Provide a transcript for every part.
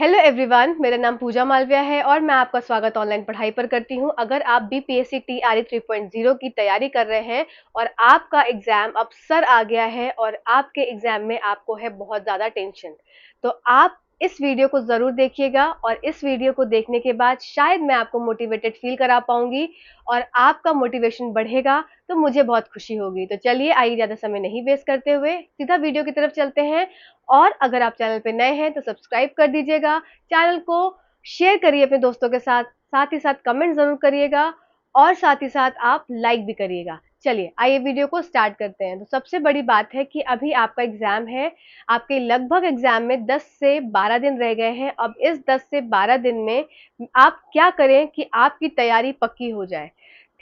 Hello everyone, मेरा नाम पूजा मालविया है और मैं आपका स्वागत ऑनलाइन पढ़ाई पर करती हूं। अगर आप बीपीएससी टीआरई 3.0 की तैयारी कर रहे हैं और आपका एग्जाम अब सर आ गया है और आपके एग्जाम में आपको है बहुत ज़्यादा टेंशन, तो आप इस वीडियो को ज़रूर देखिएगा और इस वीडियो को देखने के बाद शायद मैं आपको मोटिवेटेड फील करा पाऊंगी और आपका मोटिवेशन बढ़ेगा तो मुझे बहुत खुशी होगी। तो चलिए, आइए ज़्यादा समय नहीं वेस्ट करते हुए सीधा वीडियो की तरफ चलते हैं। और अगर आप चैनल पे नए हैं तो सब्सक्राइब कर दीजिएगा, चैनल को शेयर करिए अपने दोस्तों के साथ, साथ ही साथ कमेंट ज़रूर करिएगा और साथ ही साथ आप लाइक भी करिएगा। चलिए, आइए वीडियो को स्टार्ट करते हैं। तो सबसे बड़ी बात है कि अभी आपका एग्ज़ाम है, आपके लगभग एग्ज़ाम में 10 से 12 दिन रह गए हैं। अब इस 10 से 12 दिन में आप क्या करें कि आपकी तैयारी पक्की हो जाए,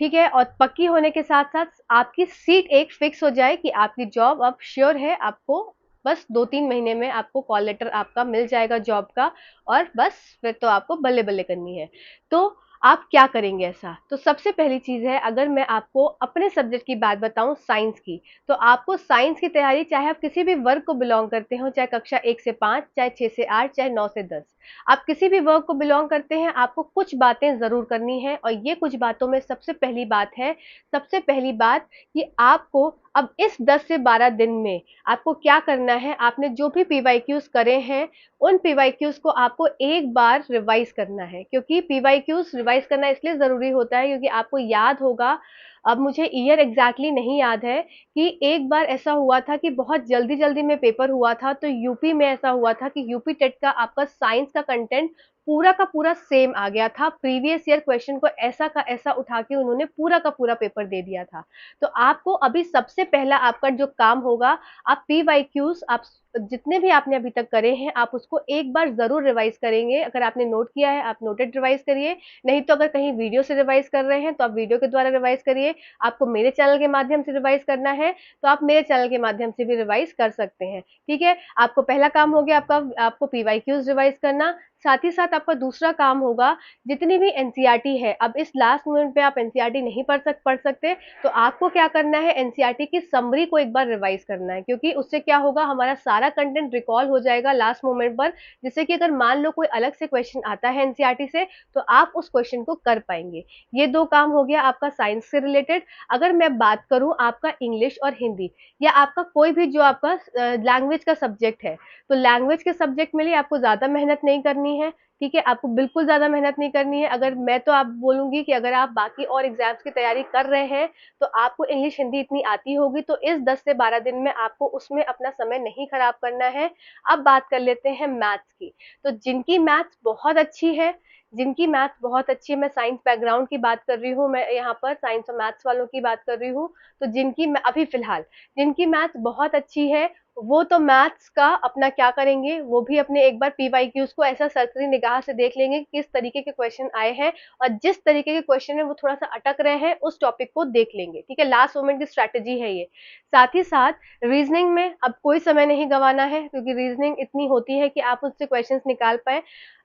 ठीक है? और पक्की होने के साथ-साथ आपकी सीट एक फिक्स हो जाए कि आपकी जॉब अब श्योर है, आपको बस 2-3 महीने में आपको कॉल लेटर आपका मिल जाएगा जॉब का और बस फिर तो आपको बल्ले-बल्ले करनी है। तो आप क्या करेंगे ऐसा? तो सबसे पहली चीज़ है, अगर मैं आपको अपने सब्जेक्ट की बात बताऊँ साइंस की, तो आपको साइंस की तैयारी चाहे आप किसी भी वर्ग को बिलॉन्ग करते हो, चाहे कक्षा 1 से 5, चाहे 6 से 8, चाहे 9 से 10, आप किसी भी वर्ग को बिलॉन्ग करते हैं, आपको कुछ बातें ज़रूर करनी है और ये कुछ बातों में सबसे पहली बात है, सबसे पहली बात कि आपको अब इस 10 से 12 दिन में आपको क्या करना है, आपने जो भी पीवाईक्यूज़ करे हैं, उन पीवाईक्यूज़ को आपको एक बार रिवाइज़ करना है, क्योंकि पीवाईक्यूज़ रिवाइज़ करना इसलिए ज़रूरी होता है क्योंकि आपको याद होगा, अब मुझे ईयर एग्ज़ैक्टली नहीं याद है, कि एक बार ऐसा हुआ था कि बहुत जल्दी-जल्दी में पेपर हुआ था, तो यूपी में ऐसा हुआ था कि यूपी टेट का आपका साइंस का कंटेंट पूरा का पूरा सेम आ गया था। प्रीवियस ईयर क्वेश्चन को ऐसा का ऐसा उठा के उन्होंने पूरा का पूरा पेपर दे दिया था। तो आपको अभी सबसे पहला आपका जो काम होगा, आप पीवाईक्यूज़ आप जितने भी आपने अभी तक करे हैं, आप उसको एक बार ज़रूर रिवाइज़ करेंगे। अगर आपने नोट किया है, आप नोटेड रिवाइज़ करिए, नहीं तो अगर कहीं वीडियो से रिवाइज़ कर रहे हैं, तो आप वीडियो के द्वारा रिवाइज़ करिए। आपको मेरे चैनल के माध्यम से रिवाइज़ करना है, तो आप मेरे चैनल के माध्यम से भी रिवाइज़ कर सकते हैं, ठीक है? आपको पहला काम हो गया आपको पीवाईक्यूज़ रिवाइज़ करना, साथ ही साथ आपका दूसरा काम होगा, जितनी भी एनसीईआरटी है, अब इस लास्ट मोमेंट पे आप एनसीईआरटी नहीं पढ़ सकते, तो आपको क्या करना है, एनसीईआरटी की समरी को एक बार रिवाइज़ करना है, क्योंकि उससे क्या होगा, हमारा सारा कंटेंट रिकॉल हो जाएगा लास्ट मोमेंट पर, जिससे कि अगर मान लो कोई अलग से क्वेश्चन आता है एनसीईआरटी से, तो आप उस क्वेश्चन को कर पाएँगे। ये 2 काम हो गया आपका साइंस से रिलेटेड। अगर मैं बात करूँ आपका इंग्लिश और हिंदी या आपका कोई भी जो आपका लैंग्वेज का सब्जेक्ट है, तो लैंग्वेज के सब्जेक्ट में लिए आपको ज़्यादा मेहनत नहीं करनी है, ठीक है? आपको बिल्कुल ज़्यादा मेहनत नहीं करनी है। अगर मैं तो आप बोलूँगी कि अगर आप बाकी और एग्ज़ाम्स की तैयारी कर रहे हैं, तो आपको इंग्लिश, हिंदी इतनी आती होगी, तो इस 10 से 12 दिन में आपको उसमें अपना समय नहीं खराब करना है। अब बात कर लेते हैं मैथ्स की। तो जिनकी मैथ्स बहुत अच्छी है, जिनकी मैथ्स बहुत अच्छी है, मैं साइंस बैकग्राउंड की बात कर रही हूँ, मैं यहाँ पर साइंस और मैथ्स वालों की बात कर रही हूँ, तो जिनकी अभी फ़िलहाल जिनकी मैथ्स बहुत अच्छी है, वो तो मैथ्स का अपना क्या करेंगे, वो भी अपने एक बार पीवाईक्यूज़ को ऐसा सरसरी निगाह से देख लेंगे कि किस तरीके के क्वेश्चन आए हैं और जिस तरीके के क्वेश्चन में वो थोड़ा-सा अटक रहे हैं, उस टॉपिक को देख लेंगे, ठीक है? लास्ट मोमेंट की स्ट्रैटेजी है ये। साथ ही साथ रीज़निंग में अब कोई समय नहीं गँवाना है, क्योंकि रीज़निंग इतनी होती है कि आप उससे क्वेश्चंस निकाल पाएँ।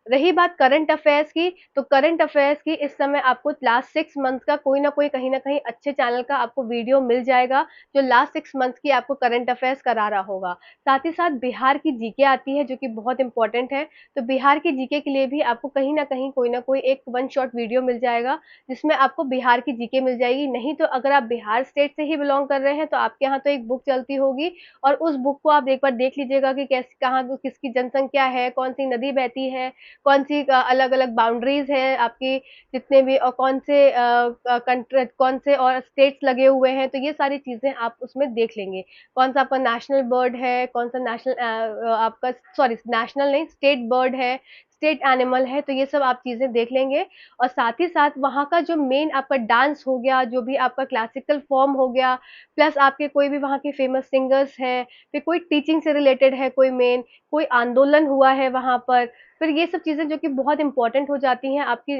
रही बात करंट अफेयर्स की, तो करंट अफेयर्स की इस समय आपको लास्ट 6 मंथ का कोई ना कोई कहीं न कहीं अच्छे चैनल का आपको वीडियो मिल जाएगा, जो लास्ट 6 मंथ्स की आपको करंट अफेयर्स करा रहा होगा। साथ ही साथ बिहार की जीके आती है, जो कि बहुत इम्पोर्टेंट है, तो बिहार की जीके के लिए भी आपको कहीं न कहीं कोई ना कोई एक वन शॉट वीडियो मिल जाएगा, जिसमें आपको बिहार की जीके मिल जाएगी। नहीं तो अगर आप बिहार स्टेट से ही बिलॉन्ग कर रहे हैं, तो आपके यहाँ तो एक बुक चलती होगी और उस बुक को आप एक बार देख लीजिएगा कि कैस कहाँ किसकी जनसंख्या है, कौन-सी नदी बहती है, कौन सी अलग-अलग बाउंड्रीज़ हैं आपकी, जितने भी और कौन से और स्टेट्स लगे हुए हैं, तो ये सारी चीज़ें आप उसमें देख लेंगे। कौन-सा आपका नेशनल बर्ड है, कौन-सा नेशनल आपका सॉरी नेशनल नहीं, स्टेट बर्ड है, स्टेट एनिमल है, तो ये सब आप चीज़ें देख लेंगे और साथ ही साथ वहाँ का जो मेन आपका डांस हो गया, जो भी आपका क्लासिकल फॉर्म हो गया, प्लस आपके कोई भी वहाँ के फेमस सिंगर्स हैं, फिर कोई टीचिंग से रिलेटेड है कोई मेन, कोई आंदोलन हुआ है वहाँ पर, फिर ये सब चीज़ें जो कि बहुत इम्पोर्टेंट हो जाती हैं आपकी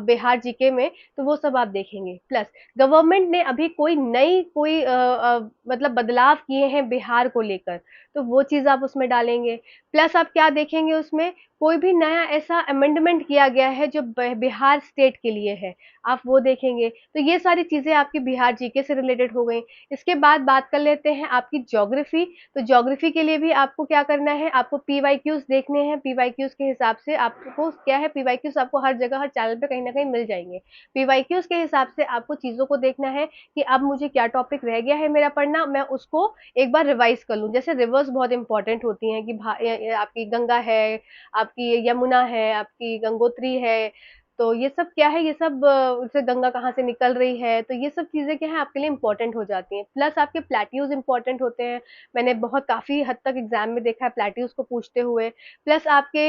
बिहार जीके में, तो वो सब आप देखेंगे। प्लस गवर्नमेंट ने अभी कोई मतलब बदलाव किए हैं बिहार को लेकर, तो वो चीज़ आप उसमें डालेंगे। प्लस आप क्या देखेंगे उसमें, कोई भी नया ऐसा अमेंडमेंट किया गया है जो बिहार स्टेट के लिए है, आप वो देखेंगे। तो ये सारी चीज़ें आपकी बिहार जीके से रिलेटेड हो गई। इसके बाद बात कर लेते हैं आपकी ज्योग्राफी, तो ज्योग्राफी के लिए भी आपको क्या करना है, आपको पीवाईक्यूज़ देखने हैं, पीवाईक्यूज़ के हिसाब से आपको क्या है, पीवाईक्यूज आपको हर जगह हर चैनल पे कहीं ना कहीं मिल जाएंगे। पीवाईक्यूज के हिसाब से आपको चीजों को देखना है कि अब मुझे क्या टॉपिक रह गया है मेरा पढ़ना, मैं उसको एक बार रिवाइज कर लूं। जैसे रिवर्स बहुत इंपॉर्टेंट होती हैं कि आपकी गंगा है, आपकी यमुना है, आपकी गंगोत्री है, तो ये सब क्या है, ये सब जैसे गंगा कहाँ से निकल रही है, तो ये सब चीजें क्या है आपके लिए इंपॉर्टेंट हो जाती हैं। प्लस आपके प्लेट्यूज इंपॉर्टेंट होते हैं, मैंने बहुत काफी हद तक एग्जाम में देखा है प्लेट्यूज को पूछते हुए। प्लस आपके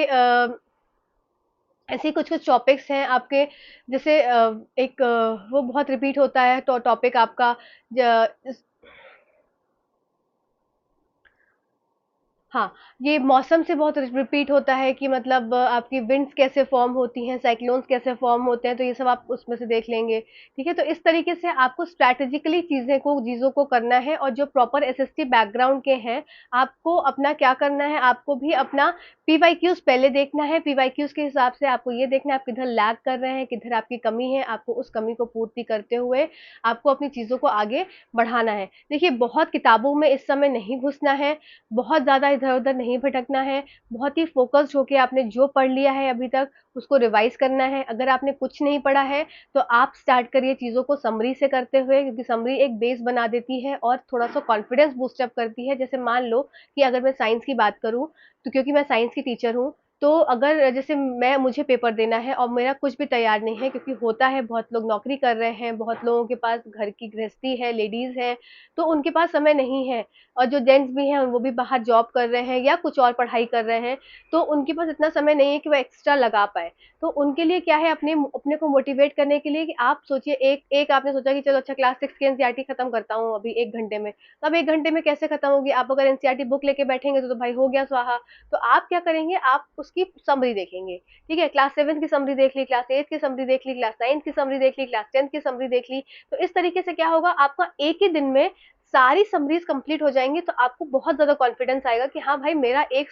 ऐसे कुछ कुछ टॉपिक्स हैं आपके, जैसे एक वो बहुत रिपीट होता है तो टॉपिक आपका हाँ, ये मौसम से बहुत रिपीट होता है कि मतलब आपकी विंड्स कैसे फॉर्म होती हैं, साइक्लोन्स कैसे फॉर्म होते हैं, तो ये सब आप उसमें से देख लेंगे। ठीक है, तो इस तरीके से आपको स्ट्रैटेजिकली चीज़ों को करना है, और जो प्रॉपर एसएसटी बैकग्राउंड के हैं, आपको अपना क्या करना है, आपको भी अपना पीवाईक्यूज पहले देखना है। पीवाईक्यूज के हिसाब से आपको ये देखना है आप किधर लैग कर रहे हैं, किधर आपकी कमी है, आपको उस कमी को पूर्ति करते हुए आपको अपनी चीज़ों को आगे बढ़ाना है। देखिए, बहुत किताबों में इस समय नहीं घुसना है, बहुत ज़्यादा इधर-उधर नहीं भटकना है, बहुत ही फ़ोकस्ड होके आपने जो पढ़ लिया है अभी तक, उसको रिवाइज़ करना है। अगर आपने कुछ नहीं पढ़ा है, तो आप स्टार्ट करिए चीज़ों को समरी से करते हुए, क्योंकि समरी एक बेस बना देती है और थोड़ा-सा कॉन्फिडेंस बूस्ट अप करती है। जैसे मान लो कि अगर मैं साइंस की बात करूँ, तो क्योंकि मैं साइंस की टीचर हूँ, तो अगर जैसे मुझे पेपर देना है और मेरा कुछ भी तैयार नहीं है, क्योंकि होता है बहुत लोग नौकरी कर रहे हैं, बहुत लोगों के पास घर की गृहस्थी है, लेडीज़ हैं, तो उनके पास समय नहीं है। और जो जेंट्स भी हैं वो भी बाहर जॉब कर रहे हैं या कुछ और पढ़ाई कर रहे हैं, तो उनके पास इतना समय नहीं है कि वो एक्स्ट्रा लगा पाए। तो उनके लिए क्या है, अपने अपने को मोटिवेट करने के लिए कि आप सोचिए, एक एक आपने सोचा कि चलो अच्छा क्लास 6 की एनसीईआरटी खत्म करता हूँ अभी 1 घंटे में। तो अब 1 घंटे में कैसे खत्म होगी? आप अगर एनसीईआरटी बुक लेके बैठेंगे तो भाई हो गया स्वाहा। तो आप क्या करेंगे, आप उसकी समरी देखेंगे। ठीक है? क्लास 7 की समरी देख ली, क्लास 8 की समरी देख ली, क्लास 9 की समरी देख ली, क्लास 10 की समरी देख ली। तो इस तरीके से क्या होगा, आपका एक ही दिन में सारी समरीज कंप्लीट हो जाएंगी, तो आपको बहुत ज़्यादा कॉन्फिडेंस आएगा कि हाँ भाई, मेरा एक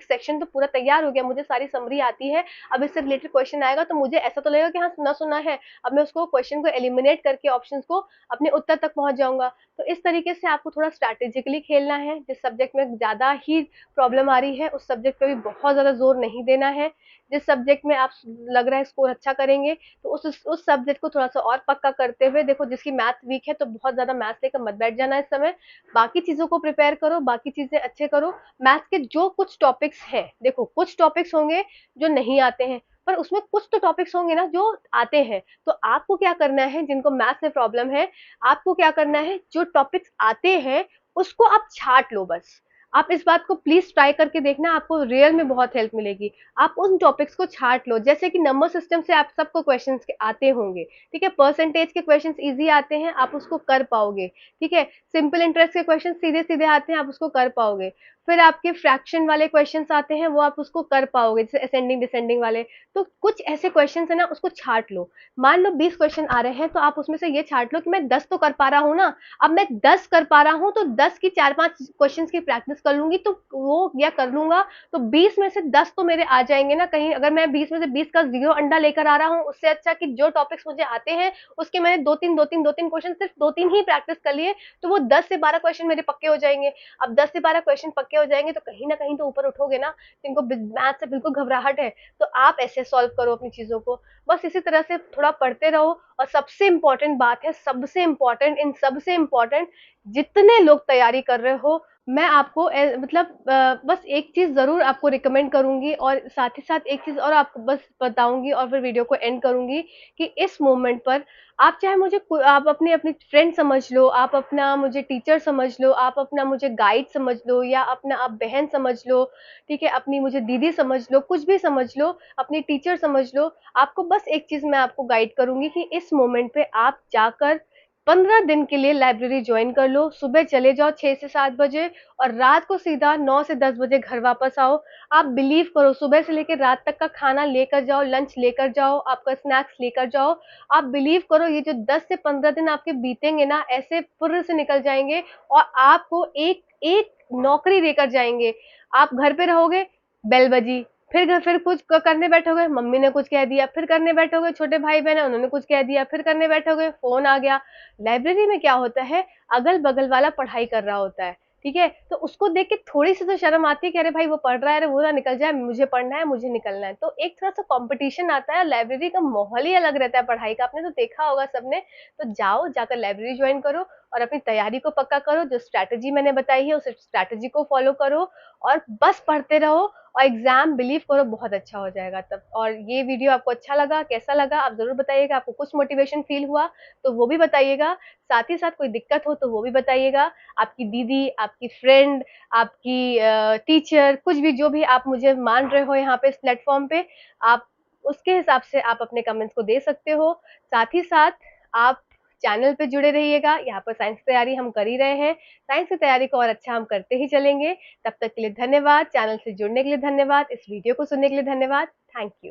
सेक्शन तो पूरा तैयार हो गया, मुझे सारी समरी आती है। अब इससे रिलेटेड क्वेश्चन आएगा तो मुझे ऐसा तो लगेगा कि हाँ, सुना सुना है। अब मैं उसको क्वेश्चन को एलिमिनेट करके ऑप्शंस को अपने उत्तर तक पहुंच जाऊंगा। तो इस तरीके से आपको थोड़ा स्ट्रैटेजिकली खेलना है। जिस सब्जेक्ट में ज़्यादा ही प्रॉब्लम आ रही है, उस सब्जेक्ट पे भी बहुत ज़्यादा जोर नहीं देना है। जिस सब्जेक्ट में आप लग रहा है स्कोर अच्छा करेंगे, तो उस सब्जेक्ट को थोड़ा सा और पक्का करते हुए देखो। जिसकी मैथ वीक है, तो बहुत ज़्यादा मैथ्स लेकर मत बैठ जाना इस समय। बाकी चीज़ों को प्रिपेयर करो, बाकी चीज़ें अच्छे करो। मैथ्स के जो कुछ टॉपिक्स हैं, देखो कुछ टॉपिक्स होंगे जो नहीं आते हैं, पर उसमें कुछ तो टॉपिक्स होंगे ना जो आते हैं। तो आपको क्या करना है, जिनको मैथ्स में प्रॉब्लम है, आपको क्या करना है, जो टॉपिक्स आते हैं उसको आप छाट लो बस। आप इस बात को प्लीज ट्राई करके देखना, आपको रियल में बहुत हेल्प मिलेगी। आप उन टॉपिक्स को छाट लो, जैसे कि नंबर सिस्टम से आप सबको क्वेश्चंस आते होंगे। ठीक है, परसेंटेज के क्वेश्चंस इजी आते हैं, आप उसको कर पाओगे। ठीक है, सिंपल इंटरेस्ट के क्वेश्चन सीधे सीधे आते हैं, आप उसको कर पाओगे। फिर आपके फ्रैक्शन वाले क्वेश्चंस आते हैं, वो आप उसको कर पाओगे, जैसे असेंडिंग डिसेंडिंग वाले। तो कुछ ऐसे क्वेश्चंस है ना, उसको छाट लो। मान लो 20 क्वेश्चन आ रहे हैं, तो आप उसमें से ये छाट लो कि मैं 10 तो कर पा रहा हूँ ना। अब मैं 10 कर पा रहा हूँ, तो 10 की 4-5 क्वेश्चंस की प्रैक्टिस कर लूंगी, तो वो या कर लूंगा, तो 20 में से 10 तो मेरे आ जाएंगे ना। कहीं अगर मैं 20 में से 20 का 0 अंडा लेकर आ रहा हूँ, उससे अच्छा कि जो टॉपिक्स मुझे आते हैं उसके मैंने दो तीन क्वेश्चन, सिर्फ 2-3 ही प्रैक्टिस कर लिए, तो वो 10 से 12 क्वेश्चन मेरे पक्के हो जाएंगे। अब 10 से 12 क्वेश्चन पक्के हो जाएंगे, तो कहीं ना कहीं तो ऊपर उठोगे ना। जिनको मैथ से बिल्कुल घबराहट है, तो आप ऐसे सॉल्व करो अपनी चीजों को। बस इसी तरह से थोड़ा पढ़ते रहो। और सबसे इम्पोर्टेंट बात है, सबसे इम्पोर्टेंट, इन सबसे इम्पोर्टेंट, जितने लोग तैयारी कर रहे हो, मैं आपको मतलब बस एक चीज जरूर आपको रिकमेंड करूंगी, और साथ ही साथ एक चीज और आपको बस बताऊंगी, और फिर वीडियो को एंड करूंगी कि इस मोमेंट पर आप चाहे मुझे आप अपनी अपनी फ्रेंड समझ लो, आप अपना मुझे टीचर समझ लो, आप अपना मुझे गाइड समझ लो, या अपना आप बहन समझ लो। ठीक है, अपनी मुझे दीदी समझ लो, कुछ भी समझ लो, अपनी टीचर समझ लो। आपको बस एक चीज मैं आपको गाइड करूंगी कि इस मोमेंट पे आप जाकर 15 दिन के लिए लाइब्रेरी ज्वाइन कर लो। सुबह चले जाओ 6 से 7 बजे, और रात को सीधा 9 से 10 बजे घर वापस आओ। आप बिलीव करो, सुबह से लेकर रात तक का खाना लेकर जाओ, लंच लेकर जाओ, आपका स्नैक्स लेकर जाओ। आप बिलीव करो, ये जो 10 से 15 दिन आपके बीतेंगे ना, ऐसे फुर्र से निकल जाएंगे, और आपको एक एक नौकरी देकर जाएंगे। आप घर पे रहोगे, बेल बजी, फिर कुछ करने बैठोगे, मम्मी ने कुछ कह दिया, फिर करने बैठोगे, छोटे भाई बहन है उन्होंने कुछ कह दिया, फिर करने बैठोगे, फोन आ गया। लाइब्रेरी में क्या होता है, अगल बगल वाला पढ़ाई कर रहा होता है। ठीक है? तो उसको देख के थोड़ी-सी तो शर्म आती है कि अरे भाई वो पढ़ रहा है, अरे वो ना निकल जाए, मुझे पढ़ना है, मुझे निकलना है। तो एक थोड़ा-सा कॉम्पिटिशन आता है, लाइब्रेरी का माहौल ही अलग रहता है पढ़ाई का, आपने तो देखा होगा सबने। तो जाओ, जाकर लाइब्रेरी जॉइन करो और अपनी तैयारी को पक्का करो, जो स्ट्रैटेजी मैंने बताई है, उस स्ट्रैटेजी को फॉलो करो और बस पढ़ते रहो और एग्ज़ाम बिलीव करो बहुत अच्छा हो जाएगा तब। और ये वीडियो आपको अच्छा लगा, कैसा लगा आप ज़रूर बताइएगा, आपको कुछ मोटिवेशन फ़ील हुआ तो वो भी बताइएगा। साथ ही साथ कोई दिक्कत हो तो वो भी बताइएगा। आपकी दीदी, आपकी फ्रेंड, आपकी टीचर, कुछ भी जो भी आप मुझे मान रहे हो यहाँ पे इस प्लेटफ़ॉर्म पे, आप उसके हिसाब से आप अपने कमेंट्स को दे सकते हो। साथ ही साथ आप चैनल पे जुड़े रहिएगा, यहाँ पर साइंस की तैयारी हम कर ही रहे हैं। साइंस की तैयारी को और अच्छा हम करते ही चलेंगे। तब तक के लिए धन्यवाद, चैनल से जुड़ने के लिए धन्यवाद, इस वीडियो को सुनने के लिए धन्यवाद। Thank you.